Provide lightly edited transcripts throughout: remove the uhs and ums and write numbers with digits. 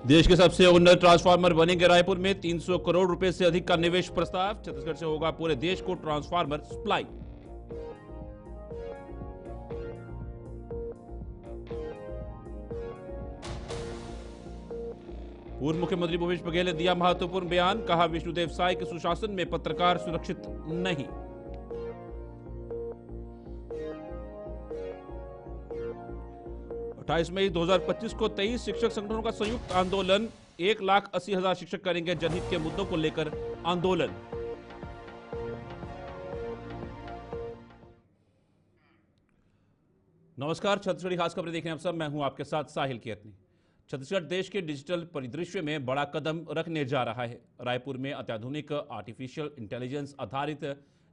देश के सबसे उन्नत ट्रांसफार्मर बनेंगे रायपुर में 300 करोड़ रुपए से अधिक का निवेश प्रस्ताव। छत्तीसगढ़ से होगा पूरे देश को ट्रांसफार्मर सप्लाई। पूर्व मुख्यमंत्री भूपेश बघेल ने दिया महत्वपूर्ण बयान, कहा विष्णुदेव साय के सुशासन में पत्रकार सुरक्षित नहीं। मई 2025 को 23 शिक्षक संगठनों का संयुक्त आंदोलन। 1,80,000 शिक्षक करेंगे जनहित के मुद्दों को लेकर आंदोलन। नमस्कार, छत्तीसगढ़ी खास खबरें देख रहे हैं आप सब। मैं हूं आपके साथ साहिल केतनी। छत्तीसगढ़ देश के डिजिटल परिदृश्य में बड़ा कदम रखने जा रहा है। रायपुर में अत्याधुनिक आर्टिफिशियल इंटेलिजेंस आधारित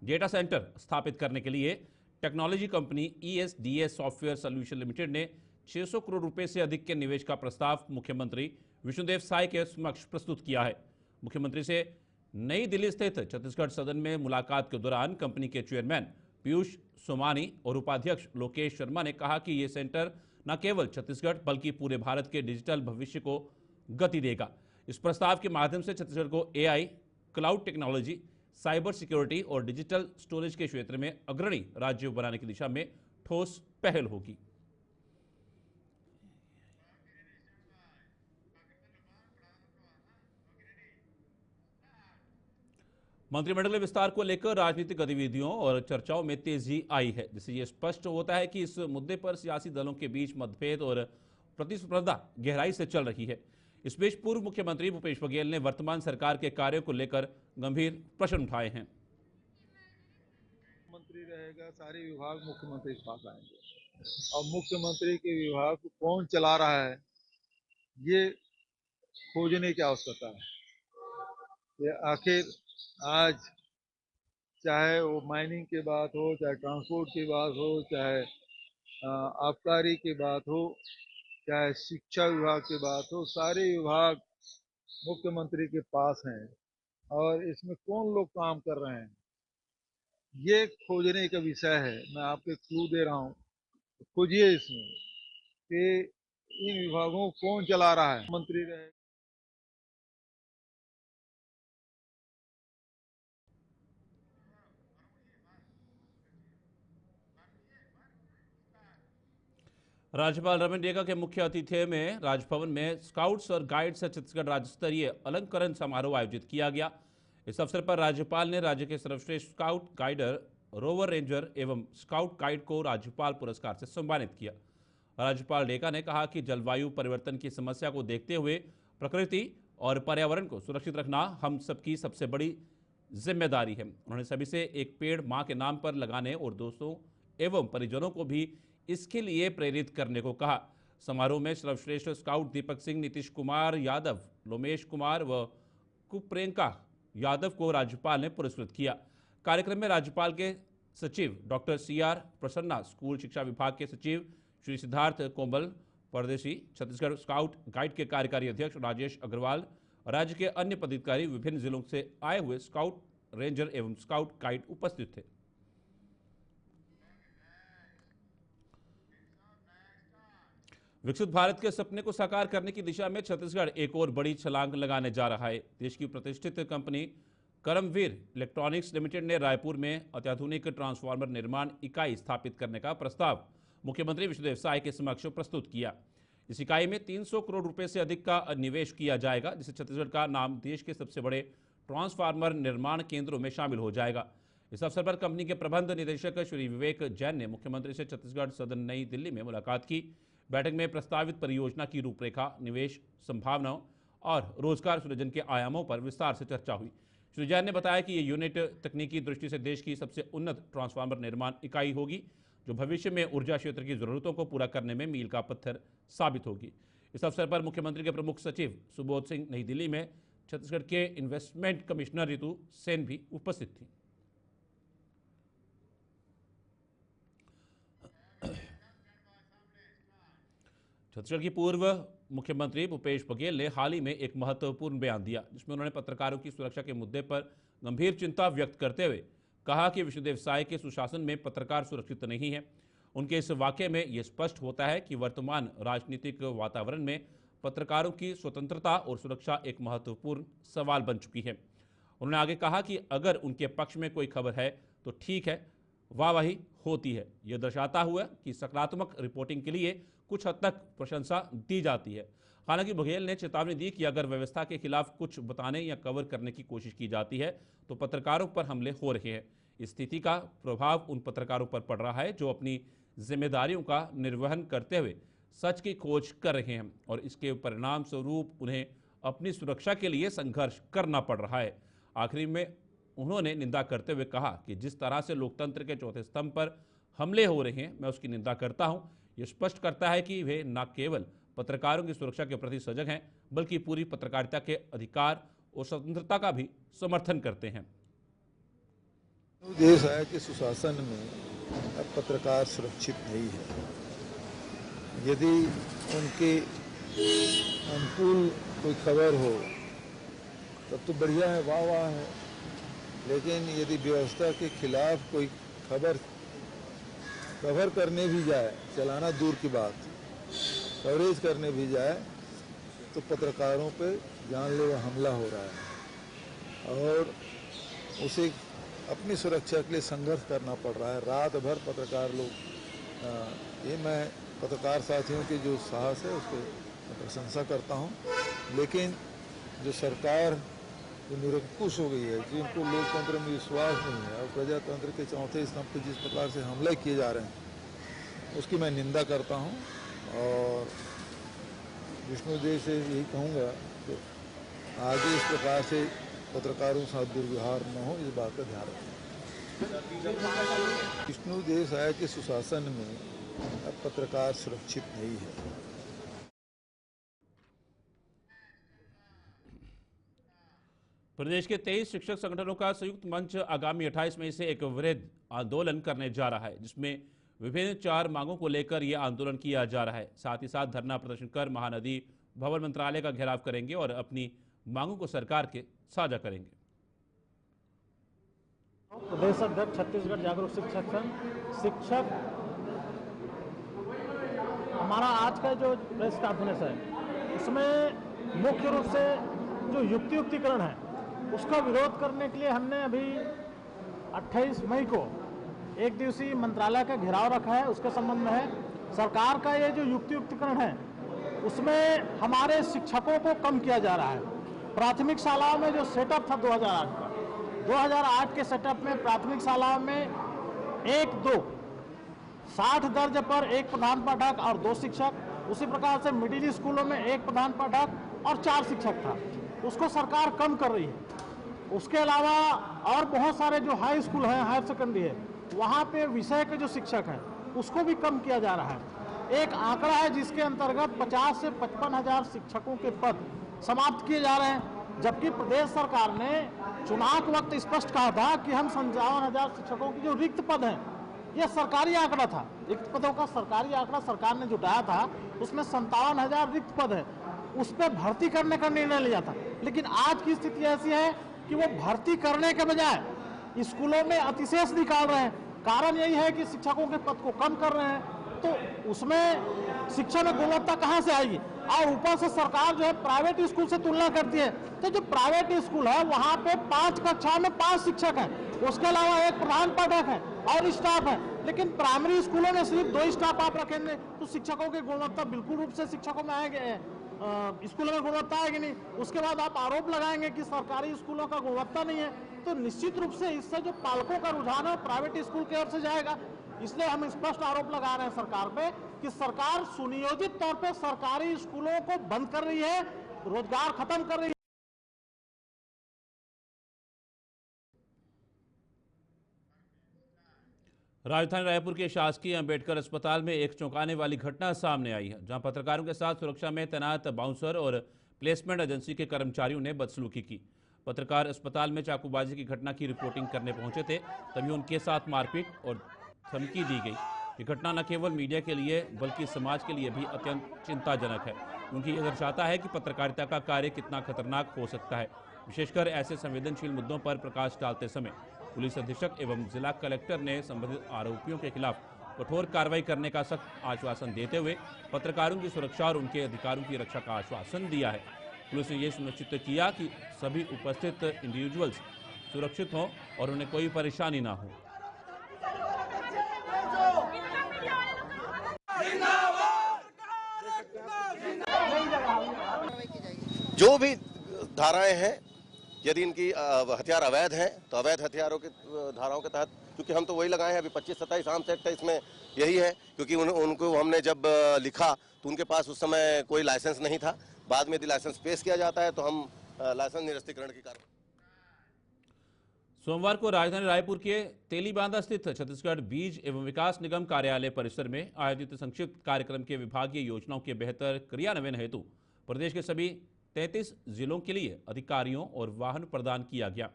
डेटा सेंटर स्थापित करने के लिए technology company ESDS software solution limited ने 600 करोड़ रुपए से अधिक के निवेश का प्रस्ताव मुख्यमंत्री विष्णुदेव साय के समक्ष प्रस्तुत किया है। मुख्यमंत्री से नई दिल्ली स्थित छत्तीसगढ़ सदन में मुलाकात के दौरान कंपनी के चेयरमैन पीयूष सोमानी और उपाध्यक्ष लोकेश शर्मा ने कहा कि ये सेंटर न केवल छत्तीसगढ़ बल्कि पूरे भारत के डिजिटल भविष्य को गति देगा। इस प्रस्ताव के माध्यम से छत्तीसगढ़ को AI, cloud technology, cyber security और डिजिटल स्टोरेज के क्षेत्र में अग्रणी राज्य बनाने की दिशा में ठोस पहल होगी। मंत्रिमंडल के विस्तार को लेकर राजनीतिक गतिविधियों और चर्चाओं में तेजी आई है, जिससे यह स्पष्ट होता है कि इस मुद्दे पर सियासी दलों के बीच मतभेद और प्रतिस्पर्धा गहराई से चल रही है। इस बीच पूर्व मुख्यमंत्री भूपेश बघेल ने वर्तमान सरकार के कार्यों को लेकर गंभीर प्रश्न उठाए हैं। मंत्री रहेगा, सारे विभाग मुख्यमंत्री के पास आएंगे और मुख्यमंत्री के विभाग को कौन चला रहा है ये खोजने की आवश्यकता है। ये आखिर आज चाहे वो माइनिंग की बात हो, चाहे ट्रांसपोर्ट की बात हो, चाहे आबकारी की बात हो, चाहे शिक्षा विभाग की बात हो, सारे विभाग मुख्यमंत्री के पास हैं और इसमें कौन लोग काम कर रहे हैं ये खोजने का विषय है। मैं आपको क्लू दे रहा हूँ, खोजिए इसमें कि इन विभागों को कौन चला रहा है। मंत्री रहे राज्यपाल रमन डेगा के मुख्य आतिथ्य में राजभवन में स्काउट्स और गाइड्स छत्तीसगढ़ राज्य स्तरीय अलंकरण समारोह आयोजित किया गया। इस अवसर पर राज्यपाल ने राज्य के सर्वश्रेष्ठ स्काउट गाइडर, रोवर रेंजर एवं स्काउट गाइड को राज्यपाल पुरस्कार से सम्मानित किया। राज्यपाल डेगा ने कहा कि जलवायु परिवर्तन की समस्या को देखते हुए प्रकृति और पर्यावरण को सुरक्षित रखना हम सबकी सबसे बड़ी जिम्मेदारी है। उन्होंने सभी से एक पेड़ मां के नाम पर लगाने और दोस्तों एवं परिजनों को भी इसके लिए प्रेरित करने को कहा। समारोह में सर्वश्रेष्ठ स्काउट दीपक सिंह, नीतीश कुमार यादव, लोमेश कुमार व कुप्रेंका यादव को राज्यपाल ने पुरस्कृत किया। कार्यक्रम में राज्यपाल के सचिव डॉक्टर CR प्रसन्ना, स्कूल शिक्षा विभाग के सचिव श्री सिद्धार्थ कोमल परदेशी, छत्तीसगढ़ स्काउट गाइड के कार्यकारी अध्यक्ष राजेश अग्रवाल, राज्य के अन्य पदाधिकारी, विभिन्न जिलों से आए हुए स्काउट रेंजर एवं स्काउट गाइड उपस्थित थे। विकसित भारत के सपने को साकार करने की दिशा में छत्तीसगढ़ एक और बड़ी छलांग लगाने जा रहा है। देश की प्रतिष्ठित कंपनी करमवीर इलेक्ट्रॉनिक्स लिमिटेड ने रायपुर में अत्याधुनिक ट्रांसफार्मर निर्माण इकाई स्थापित करने का प्रस्ताव मुख्यमंत्री विष्णुदेव साय के समक्ष प्रस्तुत किया। इस इकाई में 300 करोड़ रुपए से अधिक का निवेश किया जाएगा, जिससे छत्तीसगढ़ का नाम देश के सबसे बड़े ट्रांसफार्मर निर्माण केंद्रों में शामिल हो जाएगा। इस अवसर पर कंपनी के प्रबंध निदेशक श्री विवेक जैन ने मुख्यमंत्री से छत्तीसगढ़ सदन नई दिल्ली में मुलाकात की। बैठक में प्रस्तावित परियोजना की रूपरेखा, निवेश संभावनाओं और रोजगार सृजन के आयामों पर विस्तार से चर्चा हुई। श्री जैन ने बताया कि ये यूनिट तकनीकी दृष्टि से देश की सबसे उन्नत ट्रांसफार्मर निर्माण इकाई होगी, जो भविष्य में ऊर्जा क्षेत्र की जरूरतों को पूरा करने में मील का पत्थर साबित होगी। इस अवसर पर मुख्यमंत्री के प्रमुख सचिव सुबोध सिंह नई दिल्ली में, छत्तीसगढ़ के इन्वेस्टमेंट कमिश्नर रितु सेन भी उपस्थित थी। छत्तीसगढ़ की पूर्व मुख्यमंत्री भूपेश बघेल ने हाल ही में एक महत्वपूर्ण बयान दिया, जिसमें उन्होंने पत्रकारों की सुरक्षा के मुद्दे पर गंभीर चिंता व्यक्त करते हुए कहा कि विष्णुदेव साय के सुशासन में पत्रकार सुरक्षित नहीं है। उनके इस वाक़ये में ये स्पष्ट होता है कि वर्तमान राजनीतिक वातावरण में पत्रकारों की स्वतंत्रता और सुरक्षा एक महत्वपूर्ण सवाल बन चुकी है। उन्होंने आगे कहा कि अगर उनके पक्ष में कोई खबर है तो ठीक है, वाहवाही होती है। यह दर्शाता हुआ कि सकारात्मक रिपोर्टिंग के लिए कुछ हद तक प्रशंसा दी जाती है। हालांकि बघेल ने चेतावनी दी कि अगर व्यवस्था के खिलाफ कुछ बताने या कवर करने की कोशिश की जाती है तो पत्रकारों पर हमले हो रहे हैं। इस स्थिति का प्रभाव उन पत्रकारों पर पड़ रहा है जो अपनी जिम्मेदारियों का निर्वहन करते हुए सच की खोज कर रहे हैं और इसके परिणाम स्वरूप उन्हें अपनी सुरक्षा के लिए संघर्ष करना पड़ रहा है। आखिरी में उन्होंने निंदा करते हुए कहा कि जिस तरह से लोकतंत्र के चौथे स्तंभ पर हमले हो रहे हैं, मैं उसकी निंदा करता हूं। यह स्पष्ट करता है कि वे न केवल पत्रकारों की सुरक्षा के प्रति सजग हैं, बल्कि पूरी पत्रकारिता के अधिकार और स्वतंत्रता का भी समर्थन करते हैं। देश है कि सुशासन में अब पत्रकार सुरक्षित नहीं है। यदि उनके अनुकूल कोई खबर हो तब तो बढ़िया है, वाह वाह है, लेकिन यदि व्यवस्था के खिलाफ कोई खबर कवर करने भी जाए, चलाना दूर की बात, कवरेज करने भी जाए तो पत्रकारों पे जानलेवा हमला हो रहा है और उसे अपनी सुरक्षा के लिए संघर्ष करना पड़ रहा है। रात भर पत्रकार लोग, ये मैं पत्रकार साथियों की जो साहस है उसको प्रशंसा करता हूँ, लेकिन जो सरकार जो निरंकुश हो गई है, जिनको लोकतंत्र में विश्वास नहीं है और प्रजातंत्र के चौथे स्तंभ पर जिस प्रकार से हमले किए जा रहे हैं उसकी मैं निंदा करता हूँ और विष्णुदेव से यही कहूँगा कि आगे इस प्रकार से पत्रकारों के साथ दुर्व्यवहार न हो, इस बात का ध्यान रखें। विष्णुदेव है कि सुशासन में अब पत्रकार सुरक्षित नहीं है। प्रदेश के 23 शिक्षक संगठनों का संयुक्त मंच आगामी 28 मई से एक वृहद आंदोलन करने जा रहा है, जिसमें विभिन्न 4 मांगों को लेकर यह आंदोलन किया जा रहा है। साथ ही साथ धरना प्रदर्शन कर महानदी भवन मंत्रालय का घेराव करेंगे और अपनी मांगों को सरकार के साझा करेंगे। प्रदेश अध्यक्ष छत्तीसगढ़ जागरूक शिक्षक संघ शिक्षक, हमारा आज का जो प्रेस कॉन्फ्रेंस है उसमें मुख्य रूप से जो युक्तिकरण है उसका विरोध करने के लिए हमने अभी 28 मई को एक दिवसीय मंत्रालय का घेराव रखा है। उसके संबंध में है सरकार का ये जो युक्तिकरण है उसमें हमारे शिक्षकों को कम किया जा रहा है। प्राथमिक शालाओं में जो सेटअप था 2008 के सेटअप में प्राथमिक शालाओं में 1-2 60 दर्ज पर 1 प्रधान पाठक और 2 शिक्षक, उसी प्रकार से मिडिल स्कूलों में 1 प्रधान पाठक और 4 शिक्षक था, उसको सरकार कम कर रही है। उसके अलावा और बहुत सारे जो हाई स्कूल हैं, हायर सेकेंडरी है, वहाँ पे विषय के जो शिक्षक हैं उसको भी कम किया जा रहा है। एक आंकड़ा है जिसके अंतर्गत 50 से 55 हजार शिक्षकों के पद समाप्त किए जा रहे हैं, जबकि प्रदेश सरकार ने चुनाव के वक्त स्पष्ट कहा था कि हम 57,000 शिक्षकों की जो रिक्त पद हैं, यह सरकारी आंकड़ा था, रिक्त पदों का सरकारी आंकड़ा सरकार ने जुटाया था, उसमें 57,000 रिक्त पद है, उस पर भर्ती करने का निर्णय लिया था। लेकिन आज की स्थिति ऐसी है कि वो भर्ती करने के बजाय स्कूलों में अतिशेष निकाल रहे हैं। कारण यही है कि शिक्षकों के पद को कम कर रहे हैं, तो उसमें शिक्षा में गुणवत्ता कहाँ से आएगी। और ऊपर से सरकार जो है प्राइवेट स्कूल से तुलना करती है, तो जो प्राइवेट स्कूल है वहाँ पे 5 कक्षा में 5 शिक्षक हैं, उसके अलावा 1 प्रधान पाठक है और स्टाफ है। लेकिन प्राइमरी स्कूलों में सिर्फ 2 स्टाफ आप रखेंगे तो शिक्षकों की गुणवत्ता बिल्कुल रूप से शिक्षकों में आएगी, स्कूलों में गुणवत्ता आएगी नहीं। उसके बाद आप आरोप लगाएंगे कि सरकारी स्कूलों का गुणवत्ता नहीं है, तो निश्चित रूप से इससे जो पालकों का रुझान है प्राइवेट स्कूल की ओर से जाएगा। इसलिए हम स्पष्ट आरोप लगा रहे हैं सरकार पे कि सरकार सुनियोजित तौर पे सरकारी स्कूलों को बंद कर रही है, रोजगार खत्म कर रही है। राजधानी रायपुर के शासकीय अंबेडकर अस्पताल में एक चौंकाने वाली घटना सामने आई है, जहां पत्रकारों के साथ सुरक्षा में तैनात बाउंसर और प्लेसमेंट एजेंसी के कर्मचारियों ने बदसलूकी की। पत्रकार अस्पताल में चाकूबाजी की घटना की रिपोर्टिंग करने पहुंचे थे, तभी उनके साथ मारपीट और धमकी दी गई। ये घटना न केवल मीडिया के लिए बल्कि समाज के लिए भी अत्यंत चिंताजनक है, क्योंकि यह दर्शाता है कि पत्रकारिता का कार्य कितना खतरनाक हो सकता है। विशेषकर ऐसे संवेदनशील मुद्दों पर प्रकाश डालते समय पुलिस अधीक्षक एवं जिला कलेक्टर ने संबंधित आरोपियों के खिलाफ कठोर कार्रवाई करने का सख्त आश्वासन देते हुए पत्रकारों की सुरक्षा और उनके अधिकारों की रक्षा का आश्वासन दिया है। पुलिस ने यह सुनिश्चित किया कि सभी उपस्थित इंडिविजुअल्स सुरक्षित हों और उन्हें कोई परेशानी ना हो। जो भी धाराएं हैं, यदि इनकी हथियार अवैध हैं तो अवैध हथियारों की धाराओं के तहत, क्योंकि हम तो वही लगाए हैं अभी 25-27 आर्म्स एक्ट है, इसमें यही है। क्योंकि उनको हमने जब लिखा तो उनके पास उस समय कोई लाइसेंस नहीं था। बाद में यदि लाइसेंस पेश किया जाता है तो हम लाइसेंस निरस्तीकरण की कार्रवाई। सोमवार को राजधानी रायपुर के तेलीबांधा स्थित छत्तीसगढ़ बीज एवं विकास निगम कार्यालय परिसर में आयोजित संक्षिप्त कार्यक्रम के विभागीय योजनाओं के बेहतर क्रियान्वयन हेतु प्रदेश के सभी 33 जिलों के लिए अधिकारियों और वाहन प्रदान किया गया।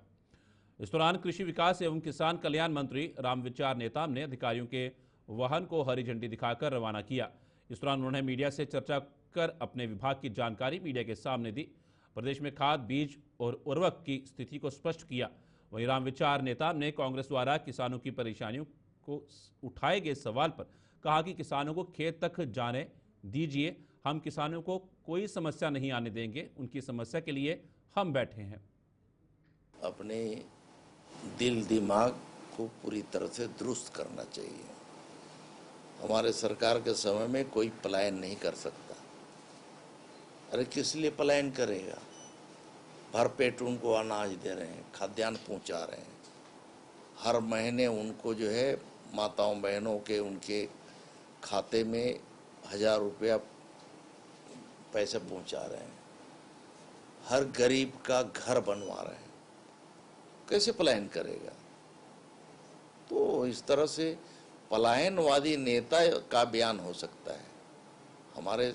इस दौरान कृषि विकास एवं किसान कल्याण मंत्री रामविचार नेताम ने अधिकारियों के वाहन को हरी झंडी दिखाकर रवाना किया। इस दौरान उन्होंने मीडिया से चर्चा कर अपने विभाग की जानकारी मीडिया के सामने दी। प्रदेश में खाद, बीज और उर्वरक की स्थिति को स्पष्ट किया। वहीं रामविचार नेताम ने कांग्रेस द्वारा किसानों की परेशानियों को उठाए गए सवाल पर कहा कि किसानों को खेत तक जाने दीजिए, हम किसानों को कोई समस्या नहीं आने देंगे, उनकी समस्या के लिए हम बैठे हैं। अपने दिल दिमाग को पूरी तरह से दुरुस्त करना चाहिए। हमारे सरकार के समय में कोई पलायन नहीं कर सकता। अरे किस लिए पलायन करेगा? भरपेट उनको अनाज दे रहे हैं, खाद्यान्न पहुंचा रहे हैं, हर महीने उनको जो है माताओं बहनों के उनके खाते में 1000 रुपया पैसे पहुंचा रहे हैं, हर गरीब का घर बनवा रहे हैं। कैसे पलायन करेगा? तो इस तरह से पलायनवादी नेता का बयान हो सकता है। हमारे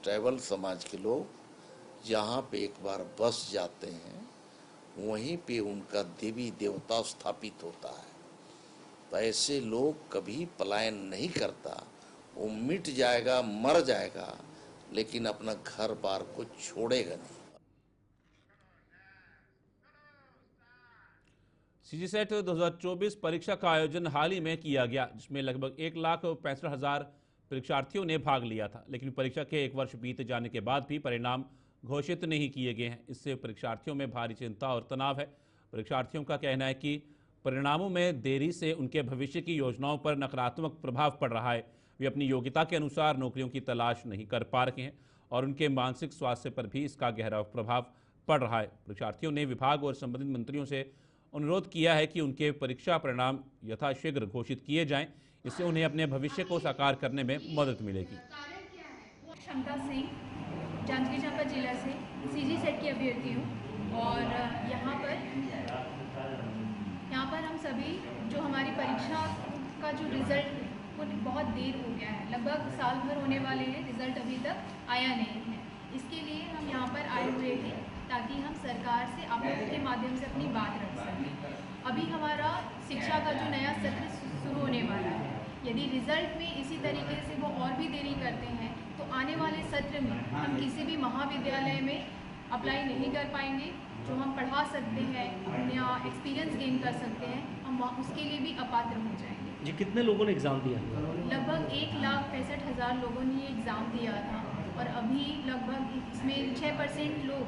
ट्राइबल समाज के लोग जहाँ पे एक बार बस जाते हैं वहीं पे उनका देवी देवता स्थापित होता है। तो ऐसे लोग कभी पलायन नहीं करता, वो मिट जाएगा, मर जाएगा, लेकिन अपना घर बार को छोड़ेगा नहीं। सीजीसेट 2024 परीक्षा का आयोजन हाल ही में किया गया, जिसमें लगभग 1,65,000 परीक्षार्थियों ने भाग लिया था। लेकिन परीक्षा के एक वर्ष बीत जाने के बाद भी परिणाम घोषित नहीं किए गए हैं। इससे परीक्षार्थियों में भारी चिंता और तनाव है। परीक्षार्थियों का कहना है कि परिणामों में देरी से उनके भविष्य की योजनाओं पर नकारात्मक प्रभाव पड़ रहा है। वे अपनी योग्यता के अनुसार नौकरियों की तलाश नहीं कर पा रहे हैं और उनके मानसिक स्वास्थ्य पर भी इसका गहरा प्रभाव पड़ रहा है। परीक्षार्थियों ने विभाग और संबंधित मंत्रियों से अनुरोध किया है कि उनके परीक्षा परिणाम यथाशीघ्र घोषित किए जाएं। इससे उन्हें अपने भविष्य को साकार करने में मदद मिलेगी। क्षमता सिंह, जांजगीर चांपा जिला से सीजीसेट की अभ्यर्थी हूँ और यहाँ पर हम सभी जो हमारी परीक्षा का जो रिज़ल्ट वो बहुत देर हो गया है, लगभग साल भर होने वाले हैं, रिज़ल्ट अभी तक आया नहीं है। इसके लिए हम यहाँ पर आए हुए थे ताकि हम सरकार से आप लोगों के माध्यम से अपनी बात रख सकें। अभी हमारा शिक्षा का जो नया सत्र शुरू होने वाला है, यदि रिज़ल्ट में इसी तरीके से वो और भी देरी करते हैं तो आने वाले सत्र में हम किसी भी महाविद्यालय में अप्लाई नहीं कर पाएंगे। जो हम पढ़ा सकते हैं या एक्सपीरियंस गेन कर सकते हैं, हम उसके लिए भी अपात्र हो जाएंगे। जी, कितने लोगों ने एग्ज़ाम दिया? लगभग 1,65,000 लोगों ने ये एग्ज़ाम दिया था और अभी लगभग इसमें 6% लोग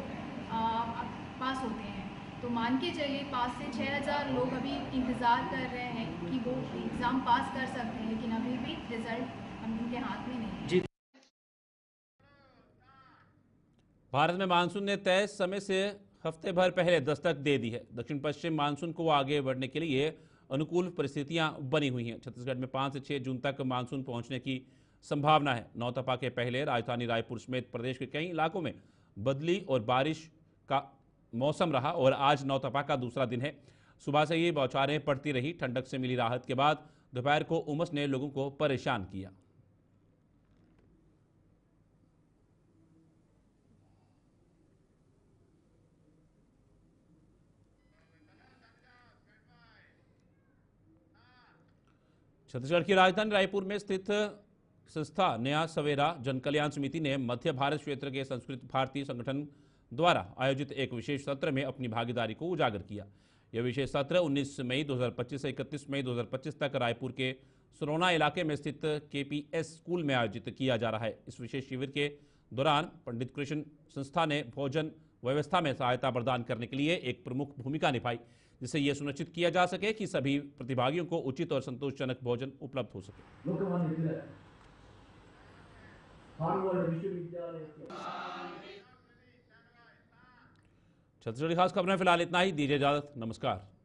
पास होते हैं। तो मान के चलिए 5 से 6,000 लोग अभी इंतज़ार कर रहे हैं कि वो एग्ज़ाम पास कर सकते हैं, लेकिन अभी भी रिज़ल्ट उनके हाथ में नहीं है। भारत में मानसून ने तय समय से हफ्ते भर पहले दस्तक दे दी है। दक्षिण पश्चिम मानसून को आगे बढ़ने के लिए अनुकूल परिस्थितियां बनी हुई हैं। छत्तीसगढ़ में 5 से 6 जून तक मानसून पहुंचने की संभावना है। नौतपा के पहले राजधानी रायपुर समेत प्रदेश के कई इलाकों में बदली और बारिश का मौसम रहा और आज नौतपा का दूसरा दिन है। सुबह से ये बौछारें पड़ती रही। ठंडक से मिली राहत के बाद दोपहर को उमस ने लोगों को परेशान किया। छत्तीसगढ़ की राजधानी रायपुर में स्थित संस्था नया सवेरा जन कल्याण समिति ने मध्य भारत क्षेत्र के संस्कृत भारती संगठन द्वारा आयोजित एक विशेष सत्र में अपनी भागीदारी को उजागर किया। यह विशेष सत्र 19 मई 2025 से 31 मई 2025 तक रायपुर के सुरौना इलाके में स्थित KPS स्कूल में आयोजित किया जा रहा है। इस विशेष शिविर के दौरान पंडित कृष्ण संस्था ने भोजन व्यवस्था में सहायता प्रदान करने के लिए एक प्रमुख भूमिका निभाई, जिससे यह सुनिश्चित किया जा सके कि सभी प्रतिभागियों को उचित और संतोषजनक भोजन उपलब्ध हो सके। छत्तीसगढ़ी खास खबरें फिलहाल इतना ही। दीजिए इजाजत, नमस्कार।